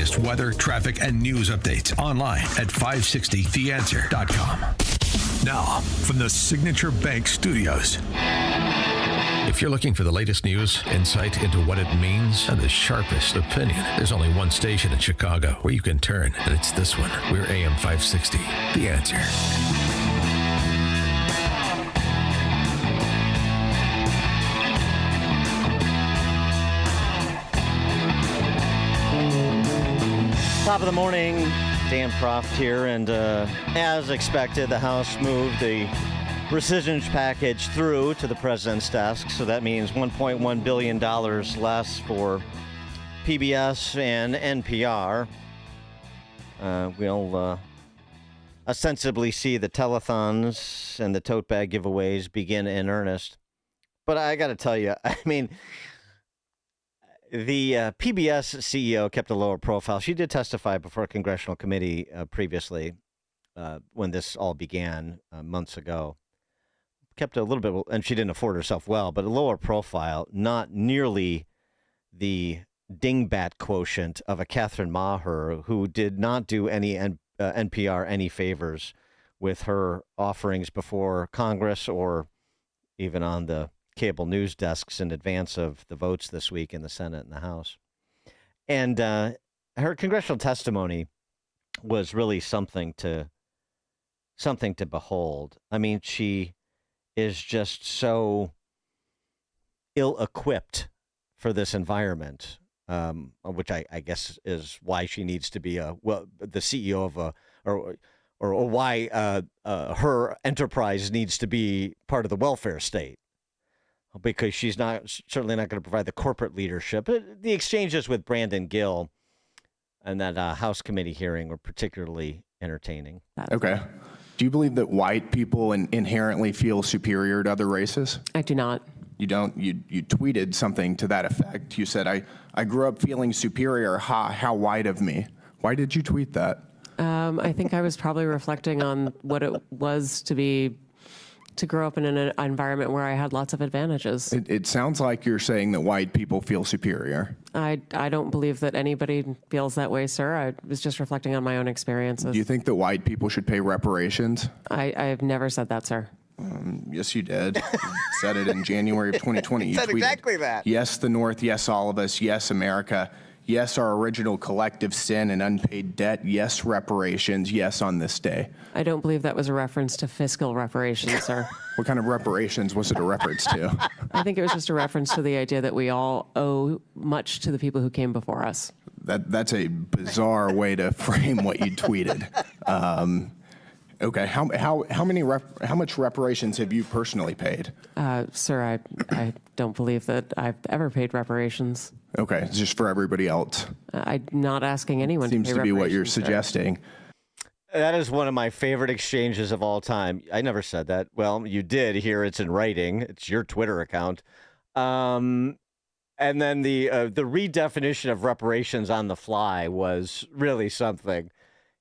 latest weather, traffic, and news updates online at 560theanswer.com. Now, from the Signature Bank Studios. If you're looking for the latest news, insight into what it means, and the sharpest opinion, there's only one station in Chicago where you can turn, and it's this one. We're AM 560, The Answer. Top of the morning, Dan Proft here, and as expected, the House moved the rescission package through to the president's desk, so that means $1.1 billion less for PBS and NPR. We'll ostensibly see the telethons and the tote bag giveaways begin in earnest. But I got to tell you, I mean, the PBS CEO kept a lower profile. She did testify before a congressional committee previously when this all began months ago. Kept a little bit, and she didn't afford herself well, but a lower profile, not nearly the dingbat quotient of a Catherine Maher, who did not do any NPR any favors with her offerings before Congress or even on the cable news desks in advance of the votes this week in the Senate and the House. And her congressional testimony was really something to behold. I mean, she is just so ill-equipped for this environment, which I guess is why she needs to be the CEO of or why her enterprise needs to be part of the welfare state, because she's certainly not going to provide the corporate leadership. The exchanges with Brandon Gill and that House committee hearing were particularly entertaining. Okay. Do you believe that white people inherently feel superior to other races? I do not. You don't? You tweeted something to that effect. You said, I grew up feeling superior. How white of me. Why did you tweet that? I think I was probably reflecting on what it was to grow up in an environment where I had lots of advantages. It sounds like you're saying that white people feel superior. I don't believe that anybody feels that way, sir. I was just reflecting on my own experiences. Do you think that white people should pay reparations? I've never said that, sir. Yes, you did. You said it in January of 2020. You said tweeted, exactly that. Yes, the North. Yes, all of us. Yes, America. Yes, our original collective sin and unpaid debt. Yes, reparations. Yes, on this day. I don't believe that was a reference to fiscal reparations, sir. What kind of reparations was it a reference to? I think it was just a reference to the idea that we all owe much to the people who came before us. That's a bizarre way to frame what you tweeted. Okay, how much reparations have you personally paid? Sir, I don't believe that I've ever paid reparations. Okay, it's just for everybody else. I'm not asking anyone Seems to pay to be what you're reparations, sir. suggesting. That is one of my favorite exchanges of all time. I never said that. Well, you did. Here it's in writing. It's your Twitter account. And then the redefinition of reparations on the fly was really something.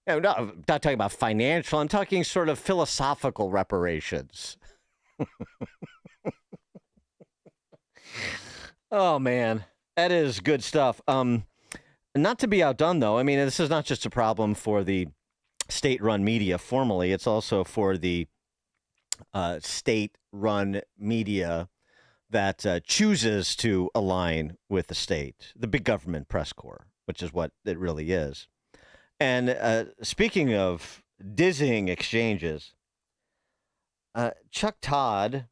I'm not talking about financial. I'm talking sort of philosophical reparations. Oh, man. That is good stuff. Not to be outdone, though. I mean, this is not just a problem for the state-run media formally. It's also for the state-run media that chooses to align with the state, the big government press corps, which is what it really is. And speaking of dizzying exchanges, Chuck Todd,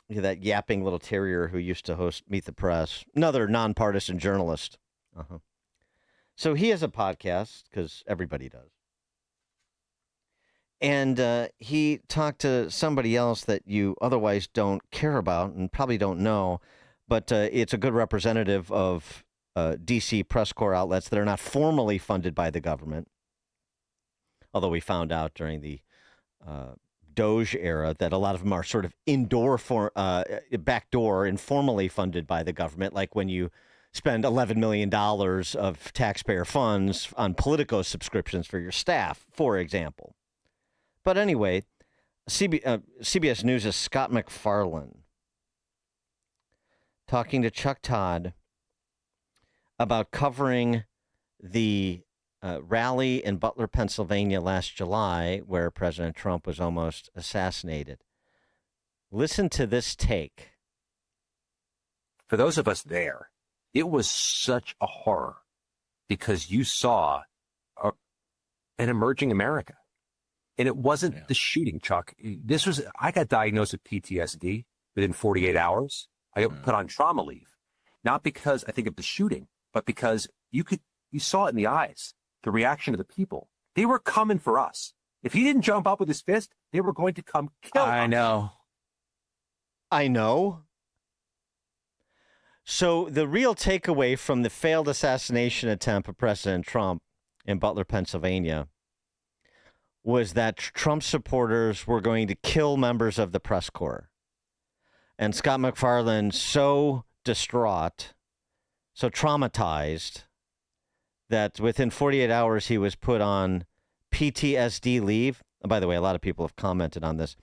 that yapping little terrier who used to host Meet the Press, another nonpartisan journalist. So he has a podcast, because everybody does. And he talked to somebody else that you otherwise don't care about and probably don't know, but it's a good representative of D.C. press corps outlets that are not formally funded by the government. Although we found out during the Doge era that a lot of them are sort of backdoor, informally funded by the government, like when you spend $11 million of taxpayer funds on Politico subscriptions for your staff, for example. But anyway, CBS News' Scott MacFarlane talking to Chuck Todd about covering the rally in Butler, Pennsylvania last July, where President Trump was almost assassinated. Listen to this take. For those of us there, it was such a horror because you saw an emerging America. And it wasn't the shooting, Chuck. I got diagnosed with PTSD within 48 hours. I got put on trauma leave, not because I think of the shooting, but because you saw it in the eyes, the reaction of the people. They were coming for us. If he didn't jump up with his fist, they were going to come kill us. I know. So the real takeaway from the failed assassination attempt of President Trump in Butler, Pennsylvania, was that Trump supporters were going to kill members of the press corps. And Scott McFarlane, so distraught, so traumatized, that within 48 hours he was put on PTSD leave. By the way, a lot of people have commented on this.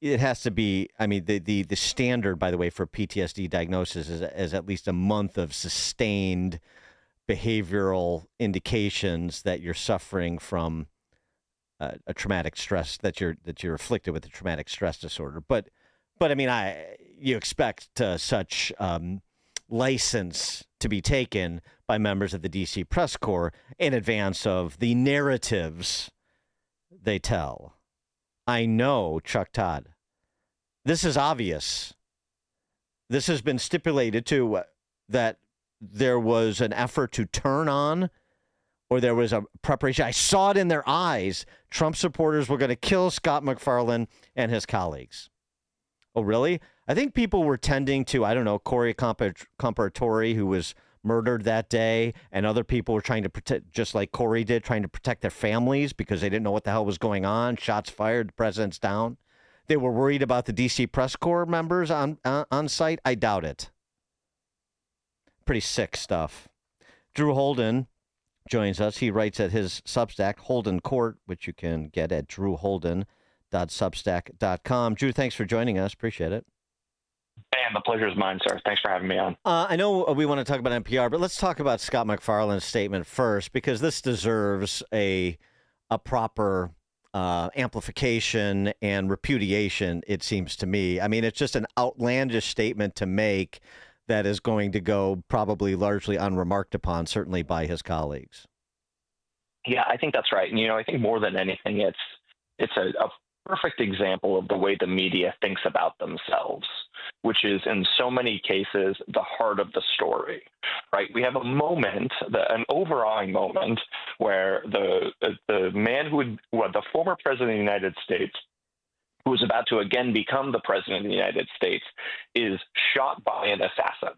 It has to be, I mean, the standard, by the way, for PTSD diagnosis is at least a month of sustained behavioral indications that you're suffering from a traumatic stress, that you're afflicted with a traumatic stress disorder. But I mean, you expect such license to be taken by members of the DC press corps in advance of the narratives they tell. I know, Chuck Todd, this is obvious. This has been stipulated too, that there was an effort to turn on, or there was a preparation. I saw it in their eyes. Trump supporters were going to kill Scott McFarlane and his colleagues. Oh, really? I think people were tending to, I don't know, Corey Comparatore, who was murdered that day, and other people were trying to protect, just like Corey did, trying to protect their families because they didn't know what the hell was going on. Shots fired, the president's down. They were worried about the DC press corps members on site. I doubt it. Pretty sick stuff. Drew Holden joins us. He writes at his Substack, Holden Court, which you can get at drewholden.substack.com. Drew, thanks for joining us. Appreciate it. And the pleasure is mine, sir. Thanks for having me on. I know we want to talk about NPR, but let's talk about Scott McFarlane's statement first, because this deserves a proper amplification and repudiation, it seems to me. I mean, it's just an outlandish statement to make that is going to go probably largely unremarked upon, certainly by his colleagues. Yeah, I think that's right. And, I think more than anything, it's a perfect example of the way the media thinks about themselves, which is in so many cases the heart of the story, right? We have a moment, an overawing moment, where the man the former president of the United States, who is about to again become the president of the United States, is shot by an assassin.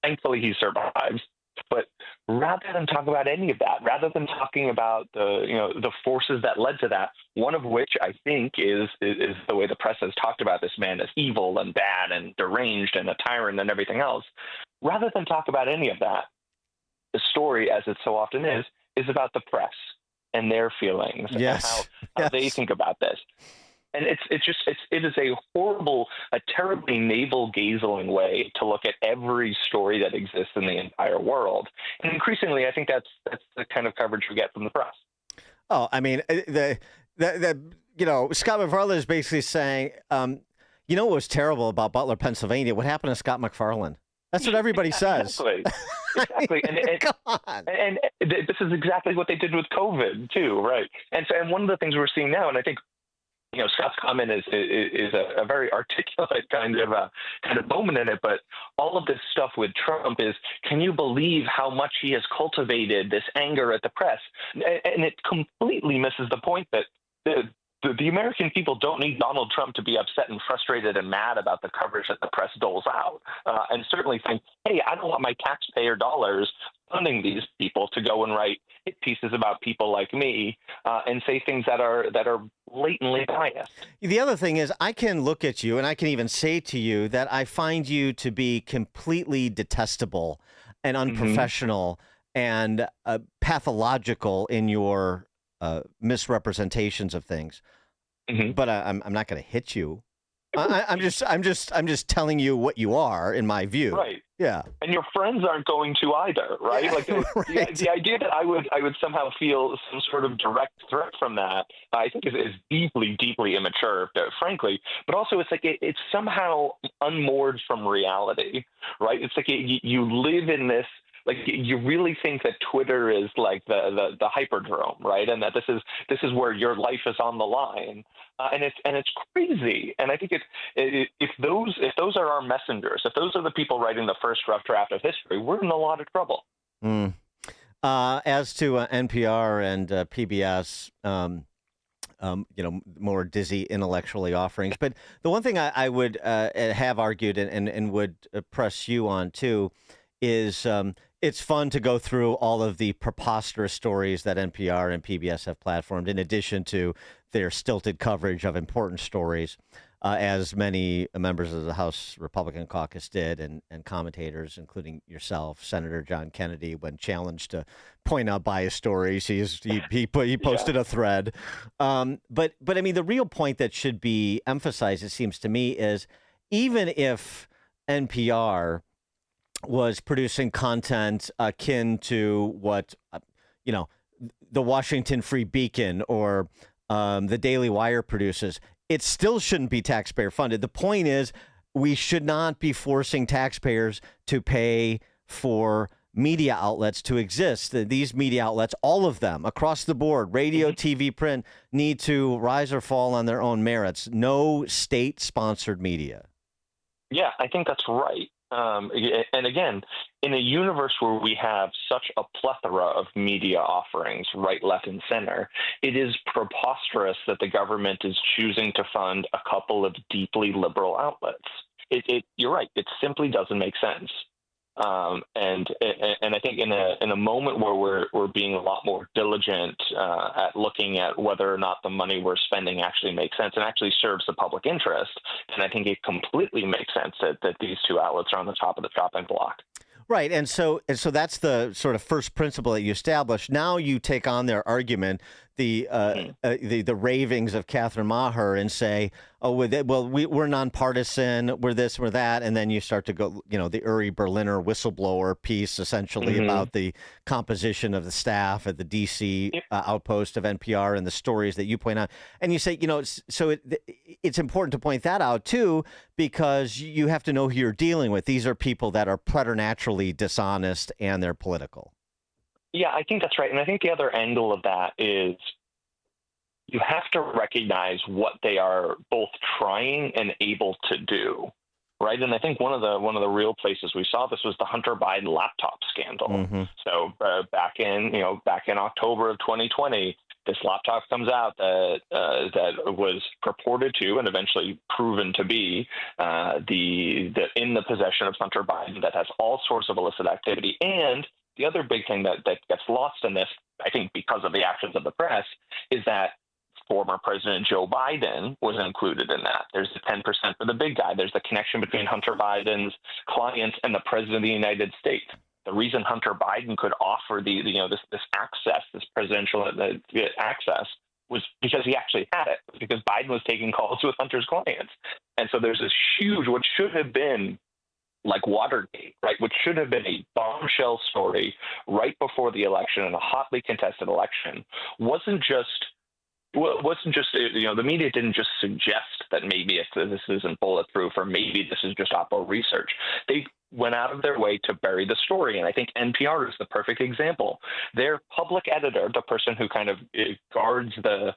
Thankfully, he survives. But rather than talk about any of that, rather than talking about the forces that led to that, one of which I think is the way the press has talked about this man as evil and bad and deranged and a tyrant and everything else, rather than talk about any of that, the story, as it so often is about the press and their feelings and how they think about this. And it is a terribly navel-gazing way to look at every story that exists in the entire world. And increasingly, I think that's the kind of coverage we get from the press. Oh, I mean, Scott McFarlane is basically saying, what was terrible about Butler, Pennsylvania? What happened to Scott McFarlane? That's what everybody says. Exactly. Come on. And this is exactly what they did with COVID too, right? And one of the things we're seeing now, and I think Scott's comment is a very articulate kind of moment in it. But all of this stuff with Trump is, can you believe how much he has cultivated this anger at the press? And it completely misses the point that the American people don't need Donald Trump to be upset and frustrated and mad about the coverage that the press doles out, and certainly think, hey, I don't want my taxpayer dollars funding these people to go and write hit pieces about people like me and say things that are blatantly biased. The other thing is, I can look at you and I can even say to you that I find you to be completely detestable and unprofessional and pathological in your misrepresentations of things. But I'm not going to hit you. I'm just telling you what you are, in my view. Right. Yeah. And your friends aren't going to either, right? Yeah, Like the idea that I would somehow feel some sort of direct threat from that, I think is deeply, deeply immature, frankly. But also, it's like it's somehow unmoored from reality, right? It's like you live in this. Like you really think that Twitter is like the hyperdrome, right? And that this is where your life is on the line, and it's crazy. And I think if those are our messengers, if those are the people writing the first rough draft of history, we're in a lot of trouble. Mm. As to NPR and PBS, more dizzy intellectually offerings. But the one thing I would have argued and would press you on too is it's fun to go through all of the preposterous stories that NPR and PBS have platformed, in addition to their stilted coverage of important stories, as many members of the House Republican caucus did, and commentators, including yourself, Senator John Kennedy, when challenged to point out bias stories, he posted a thread. But I mean, the real point that should be emphasized, it seems to me, is even if NPR was producing content akin to what, the Washington Free Beacon or the Daily Wire produces, it still shouldn't be taxpayer funded. The point is, we should not be forcing taxpayers to pay for media outlets to exist. These media outlets, all of them across the board, radio, TV, print, need to rise or fall on their own merits. No state-sponsored media. Yeah, I think that's right. And again, in a universe where we have such a plethora of media offerings, right, left, and center, it is preposterous that the government is choosing to fund a couple of deeply liberal outlets. You're right. It simply doesn't make sense. And I think in a moment where we're being a lot more diligent at looking at whether or not the money we're spending actually makes sense and actually serves the public interest, and I think it completely makes sense that these two outlets are on the top of the chopping block. Right, and so that's the sort of first principle that you establish. Now you take on their argument, the ravings of Catherine Maher, and say, we're nonpartisan, we're this, we're that, and then you start to go, the Uri Berliner whistleblower piece, essentially about the composition of the staff at the D.C. Outpost of NPR and the stories that you point out, and you say, so it's important to point that out too, because you have to know who you're dealing with. These are people that are preternaturally dishonest, and they're political. Yeah, I think that's right. And I think the other angle of that is you have to recognize what they are both trying and able to do, right? And I think one of the real places we saw this was the Hunter Biden laptop scandal. So back in October of 2020, this laptop comes out that was purported to and eventually proven to be in the possession of Hunter Biden, that has all sorts of illicit activity. And the other big thing that gets lost in this, I think because of the actions of the press, is that former President Joe Biden was included in that. There's the 10% for the big guy. There's the connection between Hunter Biden's clients and the President of the United States. The reason Hunter Biden could offer this access, this presidential access, was because he actually had it, because Biden was taking calls with Hunter's clients. And so there's this huge, what should have been like Watergate, right, which should have been a bombshell story right before the election, and a hotly contested election, wasn't just the media didn't just suggest that maybe this isn't bulletproof, or maybe this is just Oppo research. They went out of their way to bury the story, and I think NPR is the perfect example. Their public editor, the person who kind of guards the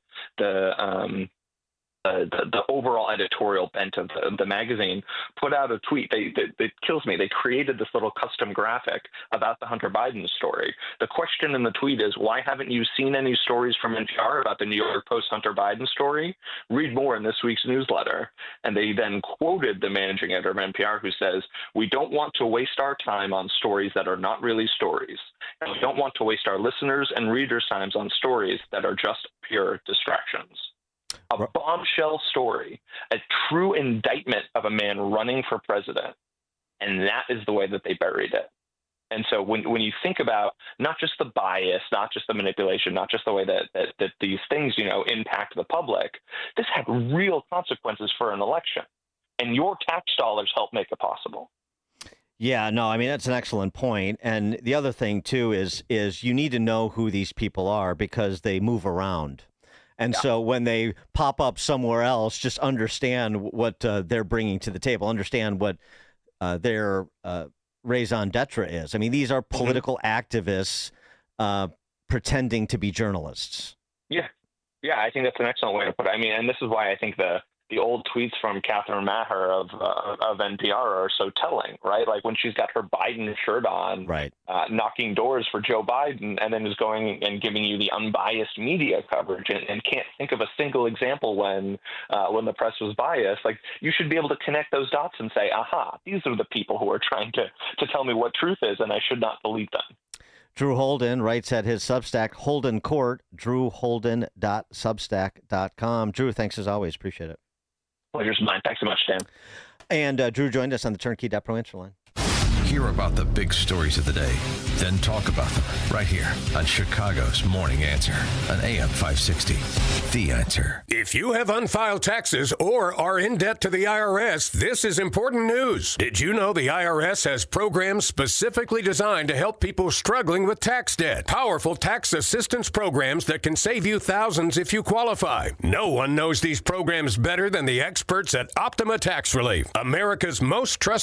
overall editorial bent of the magazine, put out a tweet. It kills me. They created this little custom graphic about the Hunter Biden story. The question in the tweet is, why haven't you seen any stories from NPR about the New York Post Hunter Biden story? Read more in this week's newsletter. And they then quoted the managing editor of NPR, who says, "We don't want to waste our time on stories that are not really stories. And we don't want to waste our listeners' and readers' times on stories that are just pure distractions." A bombshell story, a true indictment of a man running for president. And that is the way that they buried it. And so when you think about not just the bias, not just the manipulation, not just the way that these things, impact the public, this had real consequences for an election. And your tax dollars help make it possible. Yeah, no, I mean, that's an excellent point. And the other thing, too, is you need to know who these people are because they move around. And so when they pop up somewhere else, just understand what they're bringing to the table, understand what their raison d'etre is. I mean, these are political activists pretending to be journalists. Yeah, I think that's an excellent way to put it. I mean, and this is why I think the old tweets from Catherine Maher of NPR are so telling, right? Like when she's got her Biden shirt on, right, knocking doors for Joe Biden, and then is going and giving you the unbiased media coverage, and can't think of a single example when the press was biased. Like you should be able to connect those dots and say, aha, these are the people who are trying to tell me what truth is, and I should not believe them. Drew Holden writes at his Substack, Holden Court, drewholden.substack.com. Drew, thanks as always. Appreciate it. Pleasure's mine. Thanks so much, Dan. And Drew joined us on the Turnkey.pro line. Hear about the big stories of the day, then talk about them right here on Chicago's Morning Answer on AM 560. The Answer. If you have unfiled taxes or are in debt to the IRS, this is important news. Did you know the IRS has programs specifically designed to help people struggling with tax debt? Powerful tax assistance programs that can save you thousands if you qualify. No one knows these programs better than the experts at Optima Tax Relief, America's most trusted